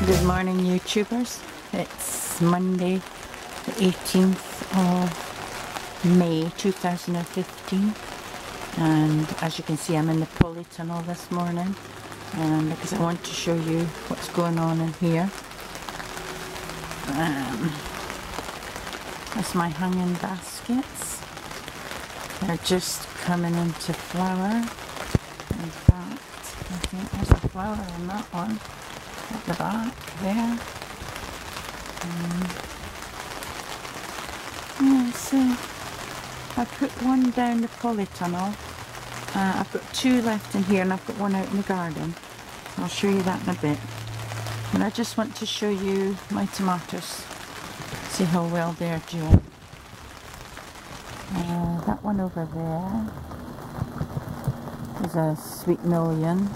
Good morning, YouTubers. It's Monday the 18th of May 2015, and as you can see I'm in the polytunnel this morning because I want to show you what's going on in here. That's my hanging baskets. They're just coming into flower. In fact, I think there's a flower in that one at the back there. Yeah, so I put one down the polytunnel. I've got two left in here and I've got one out in the garden. I'll show you that in a bit. And I just want to show you my tomatoes. See how well they're doing. That one over there is a sweet million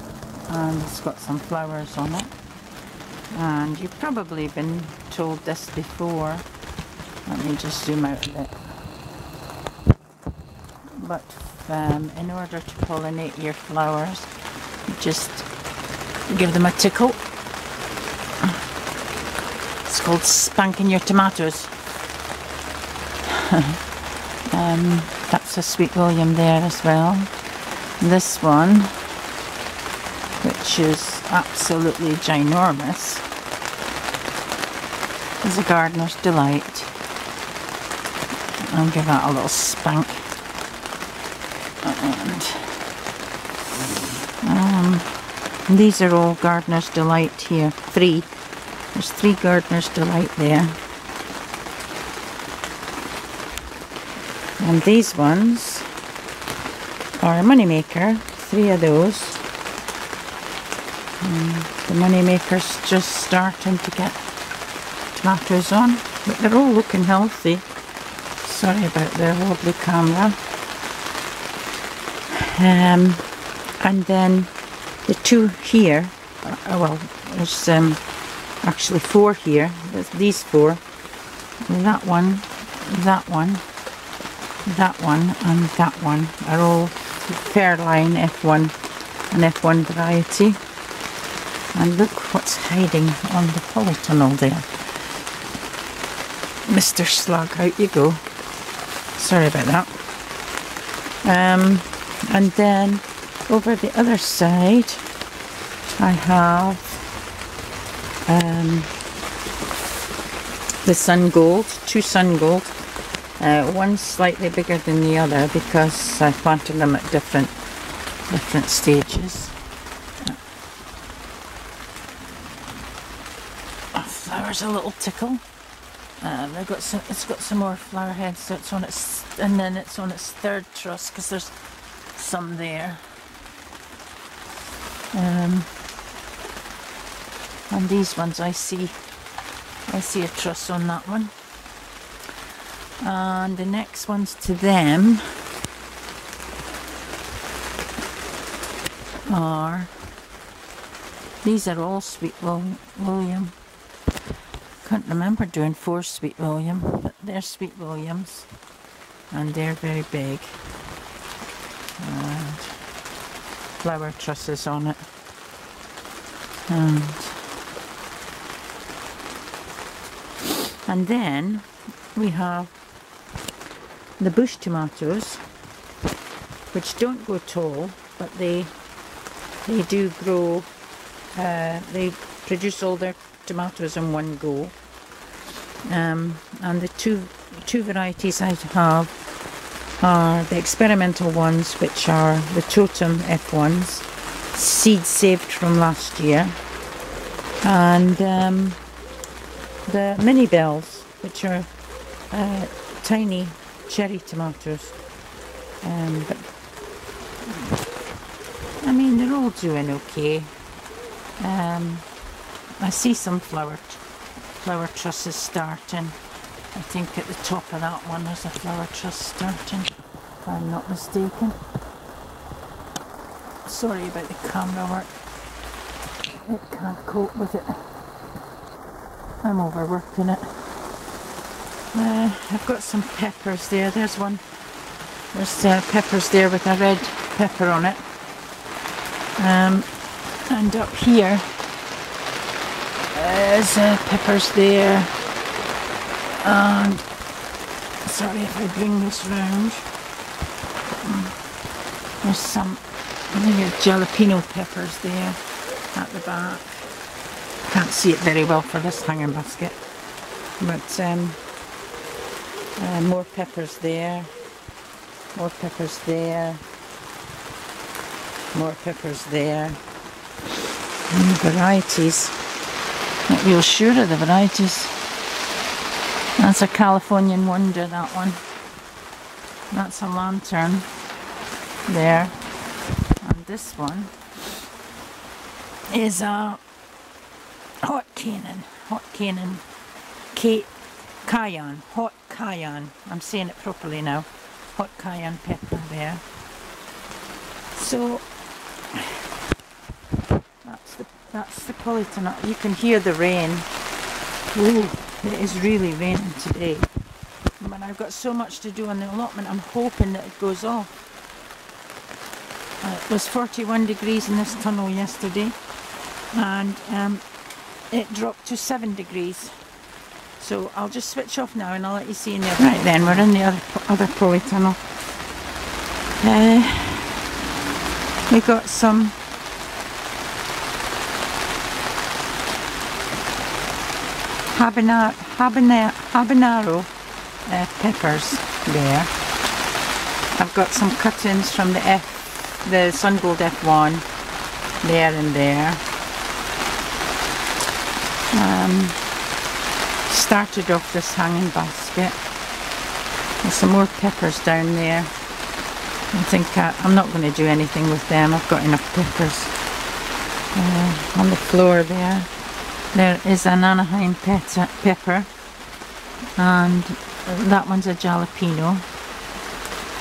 and it's got some flowers on it. And you've probably been told this before. Let me just zoom out a bit. But in order to pollinate your flowers, you just give them a tickle. It's called spanking your tomatoes. That's a sweet William there as well. This one, which is absolutely ginormous, is a gardener's delight. I'll give that a little spank. And these are all gardener's delight here. Three. There's three gardener's delight there. And these ones are a money maker. Three of those. The money maker's just starting to get tomatoes on, but they're all looking healthy. Sorry about the wobbly camera. And then the two here, well, there's actually four here. There's these four. That one, that one, that one, and that one are all Fairline F1 and F1 variety. And look what's hiding on the polytunnel there. Mr. Slug, out you go. Sorry about that. And then over the other side I have the sun gold, two sun gold. One's slightly bigger than the other because I planted them at different stages. Flowers a little tickle. It's got some more flower heads, so it's on its, and then it's on its third truss because there's some there. And these ones I see a truss on that one. And the next ones to them are, these are all sweet William. Can't remember doing four sweet William, but they're sweet Williams and they're very big. And flower trusses on it. And then we have the bush tomatoes, which don't go tall, but they do grow. They produce all their tomatoes in one go. And the two varieties I have are the experimental ones, which are the Totem F1s, seed saved from last year, and the mini bells, which are tiny cherry tomatoes. But I mean, they're all doing okay. I see some flower trusses starting. I think at the top of that one there's a flower truss starting, if I'm not mistaken. Sorry about the camera work. It can't cope with it. I'm overworking it. I've got some peppers there. There's one. There's peppers there with a red pepper on it. And up here There's peppers there, and sorry if I bring this round. There's some jalapeno peppers there at the back. Can't see it very well for this hanging basket, but more peppers there, more peppers there, more peppers there. And varieties. Not real sure of the varieties. That's a Californian Wonder, that one. That's a lantern there. And this one is a hot cayenne. Cayenne. Hot cayenne. I'm saying it properly now. Hot cayenne pepper there. So that's the polytunnel. You can hear the rain. Ooh, it is really raining today. But I've got so much to do on the allotment, I'm hoping that it goes off. It was 41 degrees in this tunnel yesterday, and it dropped to 7 degrees. So I'll just switch off now and I'll let you see in there. Right then, we're in the other polytunnel. We got some habanero peppers there. I've got some cut-ins from the Sun Gold F1 there and there. Started off this hanging basket. There's some more peppers down there. I think I'm not going to do anything with them. I've got enough peppers. On the floor there. There is an Anaheim pepper, and that one's a jalapeno,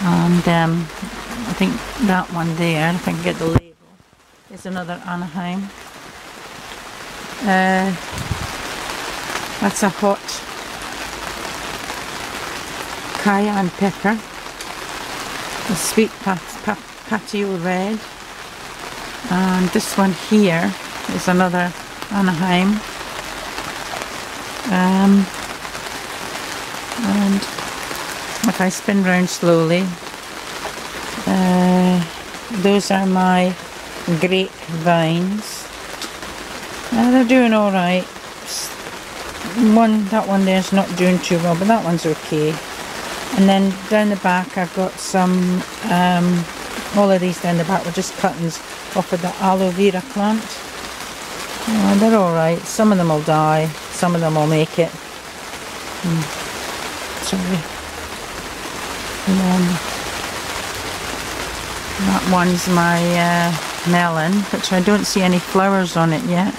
and I think that one there, if I can get the label, is another Anaheim. That's a hot cayenne pepper, a sweet patio red, and this one here is another Anaheim, and if I spin round slowly, those are my grapevines. They're doing alright. That one there's not doing too well, but that one's okay. And then down the back I've got some, all of these down the back were just cuttings off of the aloe vera plant. They're alright. Some of them will die, some of them will make it. Sorry. And then that one's my melon, which I don't see any flowers on it yet.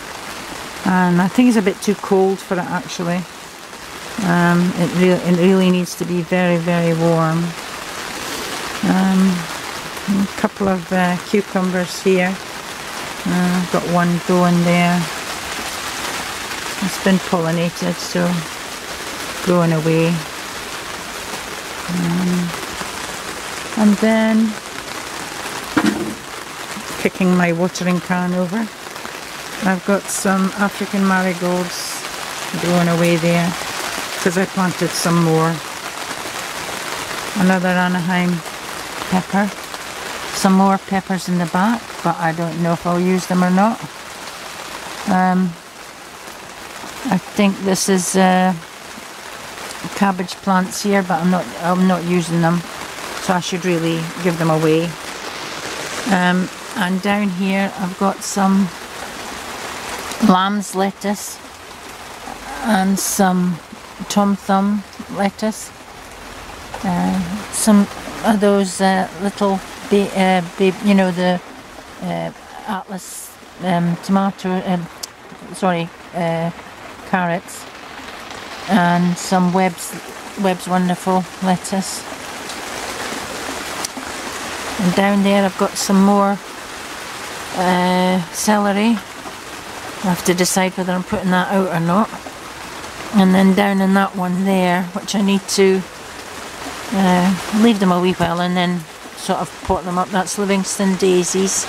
And I think it's a bit too cold for it actually. It really needs to be very, very warm. A couple of cucumbers here. I've got one going there. It's been pollinated, so growing away. And then kicking my watering can over. I've got some African marigolds growing away there because I planted some more. Another Anaheim pepper. Some more peppers in the back, but I don't know if I'll use them or not. I think this is cabbage plants here, but I'm not using them, so I should really give them away. And down here I've got some lamb's lettuce and some tom thumb lettuce. Some of those little you know, the Atlas tomato, carrots, and some Webb's Wonderful lettuce. And down there I've got some more celery. I have to decide whether I'm putting that out or not. And then down in that one there, which I need to leave them a wee while and then sort of pot them up. That's Livingston daisies.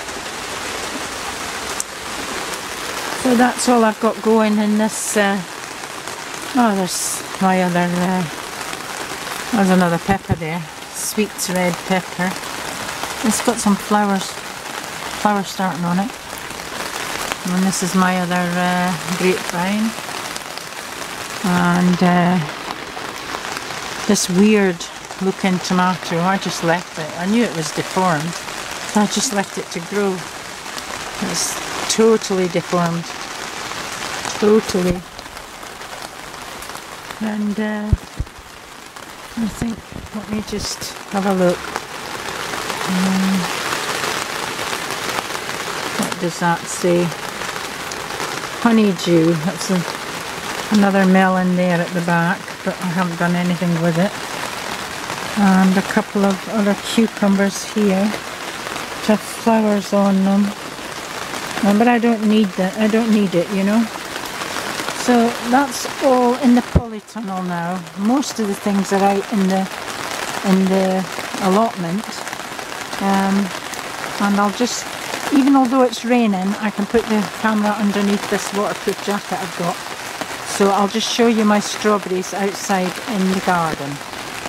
So that's all I've got going in this. Oh, there's my other. There's another pepper there. Sweet red pepper. It's got some flowers starting on it. And this is my other grapevine. And this weird looking tomato, I just left it. I knew it was deformed, so I just left it to grow. It's totally deformed. Totally. And I think, let me just have a look. What does that say? Honeydew. That's another melon there at the back, but I haven't done anything with it. And a couple of other cucumbers here which have flowers on them. But I don't need that. I don't need it, you know. So that's all in the polytunnel now. Most of the things are out in the allotment. And I'll just, even although it's raining, I can put the camera underneath this waterproof jacket I've got. So I'll just show you my strawberries outside in the garden.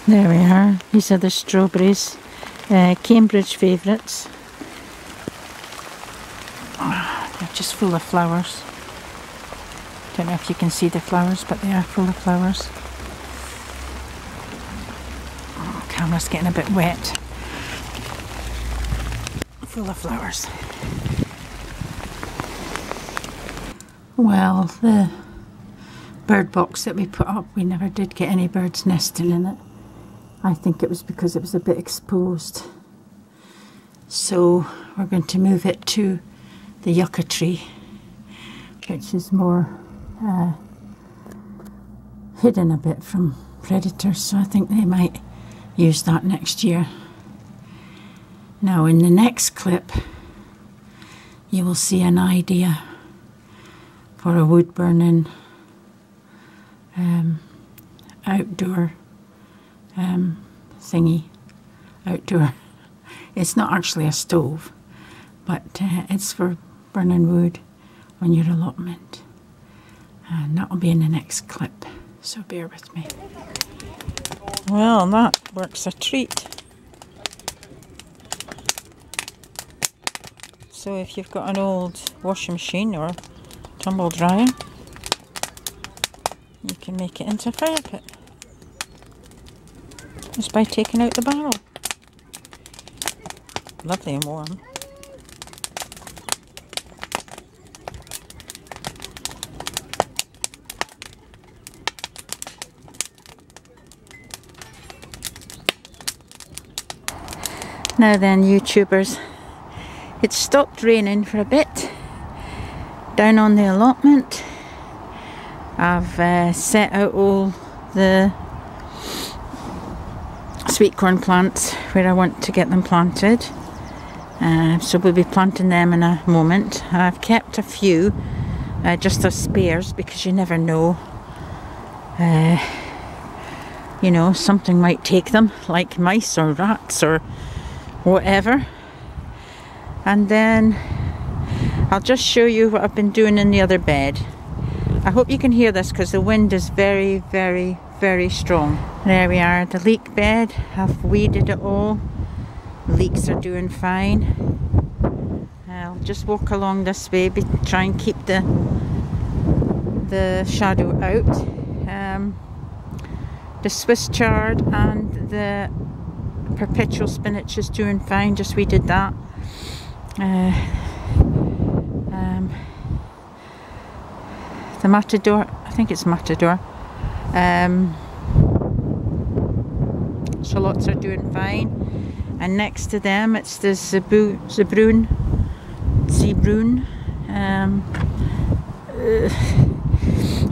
There we are. These are the strawberries. Cambridge favourites. They're just full of flowers. Don't know if you can see the flowers, but they are full of flowers. Oh, the camera's getting a bit wet. Full of flowers. Well, the bird box that we put up, we never did get any birds nesting in it. I think it was because it was a bit exposed. So we're going to move it to the yucca tree, which is more hidden a bit from predators, so I think they might use that next year. Now in the next clip you will see an idea for a wood burning outdoor thingy. Outdoor. It's not actually a stove, but it's for burning wood on your allotment. And that will be in the next clip, so bear with me. Well, that works a treat. So if you've got an old washing machine or tumble dryer, you can make it into a fire pit just by taking out the barrel. Lovely and warm. Now then, YouTubers, it stopped raining for a bit down on the allotment. I've set out all the sweet corn plants where I want to get them planted. So we'll be planting them in a moment. I've kept a few just as spares, because you never know. You know, something might take them, like mice or rats or whatever. And then I'll just show you what I've been doing in the other bed. I hope you can hear this because the wind is very, very, very strong. There we are, the leek bed. I've weeded it all. The leeks are doing fine. I'll just walk along this way, try and keep the shadow out. The Swiss chard and the perpetual spinach is doing fine, just weeded that. The matador, I think it's matador. Shallots are doing fine, and next to them it's the zebrun,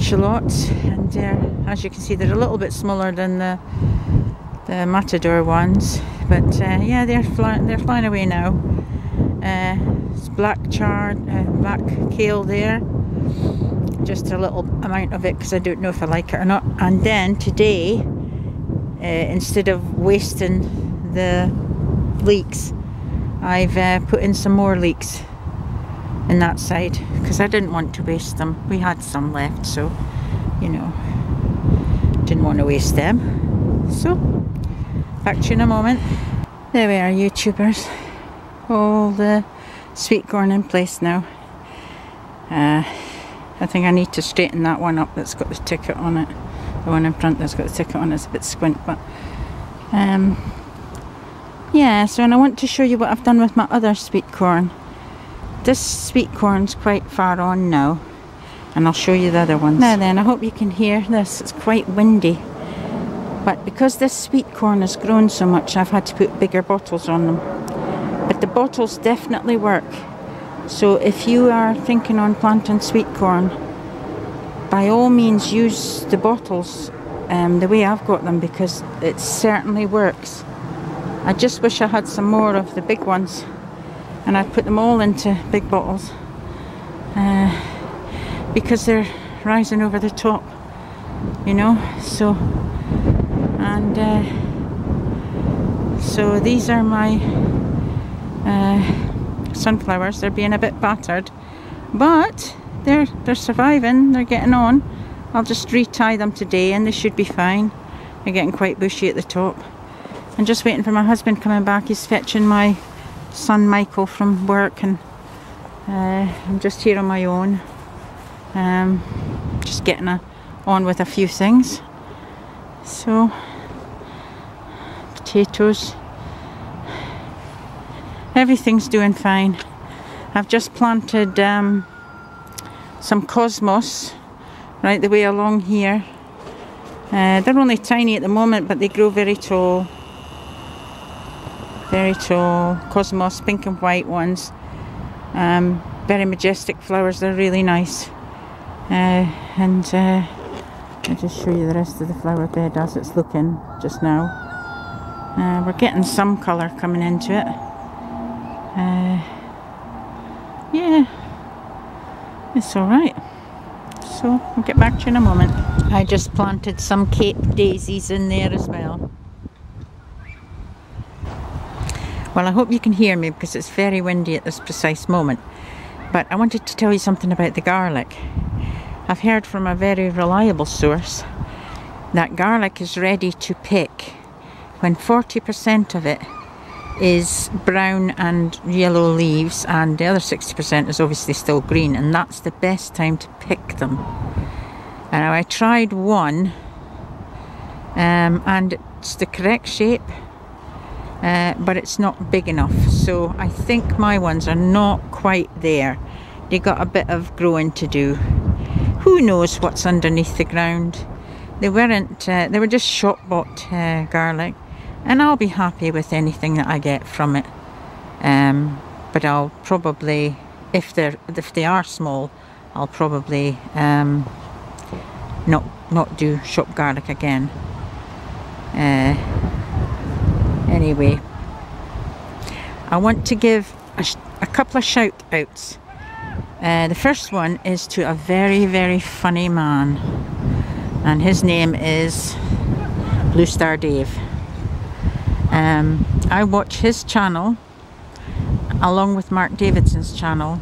shallots, and as you can see, they're a little bit smaller than the matador ones, but yeah, they're flying away now. It's black chard, black kale there. Just a little amount of it because I don't know if I like it or not. And then today, instead of wasting the leeks, I've put in some more leeks. in that side because I didn't want to waste them. We had some left, so you know, didn't want to waste them. So back to you in a moment. There we are, YouTubers. All the sweet corn in place now. I think I need to straighten that one up that's got the ticket on it. The one in front that's got the ticket on it's a bit squint, but yeah, so and I want to show you what I've done with my other sweet corn. This sweet corn's quite far on now, and I'll show you the other ones. Now then, I hope you can hear this. It's quite windy, but because this sweet corn has grown so much, I've had to put bigger bottles on them. But the bottles definitely work. So if you are thinking on planting sweet corn, by all means use the bottles the way I've got them, because it certainly works. I just wish I had some more of the big ones and I'd put them all into big bottles because they're rising over the top, you know. So, and so these are my sunflowers. They're being a bit battered, but they're surviving, they're getting on. I'll just retie them today and they should be fine. They're getting quite bushy at the top. I'm just waiting for my husband coming back. He's fetching my son Michael from work, and I'm just here on my own, just getting on with a few things. So potatoes, everything's doing fine. I've just planted some cosmos right the way along here. They're only tiny at the moment, but they grow very tall. Very tall. Cosmos, pink and white ones. Very majestic flowers, they're really nice. And I'll just show you the rest of the flower bed as it's looking just now. We're getting some colour coming into it. Yeah, it's alright. So I'll get back to you in a moment. I just planted some Cape daisies in there as well. Well, I hope you can hear me because it's very windy at this precise moment. But I wanted to tell you something about the garlic. I've heard from a very reliable source that garlic is ready to pick when 40% of it is brown and yellow leaves, and the other 60% is obviously still green, and that's the best time to pick them. And I tried one, and it's the correct shape, but it's not big enough. So I think my ones are not quite there. They got a bit of growing to do. Who knows what's underneath the ground? They weren't. They were just shop bought garlic. And I'll be happy with anything that I get from it. But I'll probably, if they are small, I'll probably not do shop garlic again. Anyway, I want to give a couple of shout outs. The first one is to a very, very funny man, and his name is Blue Star Dave. I watch his channel along with Mark Davidson's channel.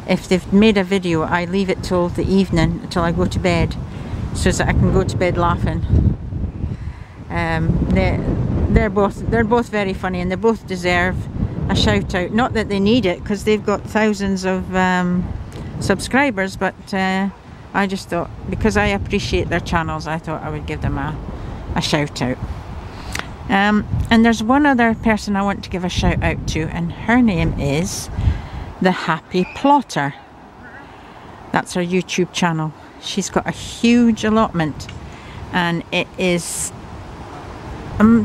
If they've made a video, I leave it till the evening, until I go to bed, so that I can go to bed laughing. They're both very funny, and they both deserve a shout out. Not that they need it, because they've got thousands of subscribers, but I just thought, because I appreciate their channels, I thought I would give them a shout out. And there's one other person I want to give a shout out to, and her name is The Happy Plotter. That's her YouTube channel. She's got a huge allotment, and it is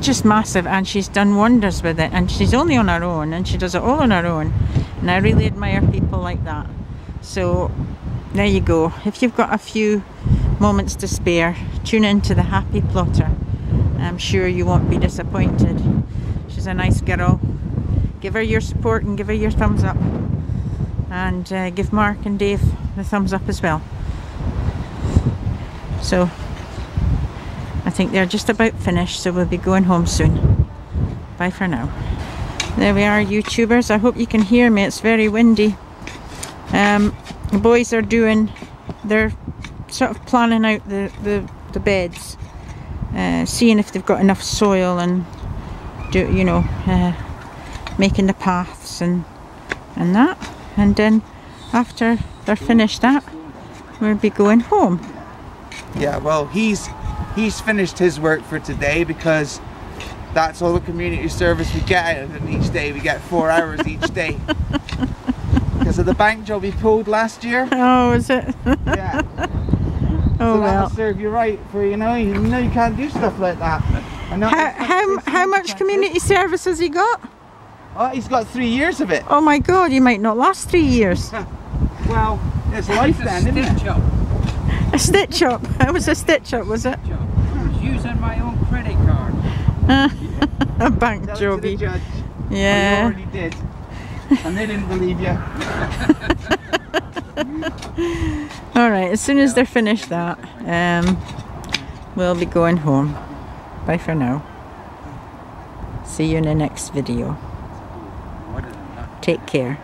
just massive, and she's done wonders with it, and she's only on her own, and she does it all on her own, and I really admire people like that. So there you go. If you've got a few moments to spare, tune into The Happy Plotter. I'm sure you won't be disappointed. She's a nice girl. Give her your support and give her your thumbs up, and give Mark and Dave the thumbs up as well. So I think they're just about finished, so we'll be going home soon. Bye for now. There we are, YouTubers. I hope you can hear me. It's very windy. The boys are they're sort of planning out the beds, seeing if they've got enough soil and making the paths and that. And then after they're finished that, we'll be going home. Yeah, well, he's finished his work for today, because that's all the community service we get out of him each day. We get 4 hours each day. Because of the bank job he pulled last year. Oh, is it? Yeah. Oh, so well. that'll serve you right for, you can't do stuff like that. How much community service has he got? Oh, he's got 3 years of it. Oh my God, you might not last 3 years. Well, it's life then, isn't it? A stitch up. It was a stitch up, was it? I was using my own credit card. A bank jobby. Yeah. You already did. And they didn't believe you. Alright, as soon as they're finished that, we'll be going home. Bye for now. See you in the next video. Take care.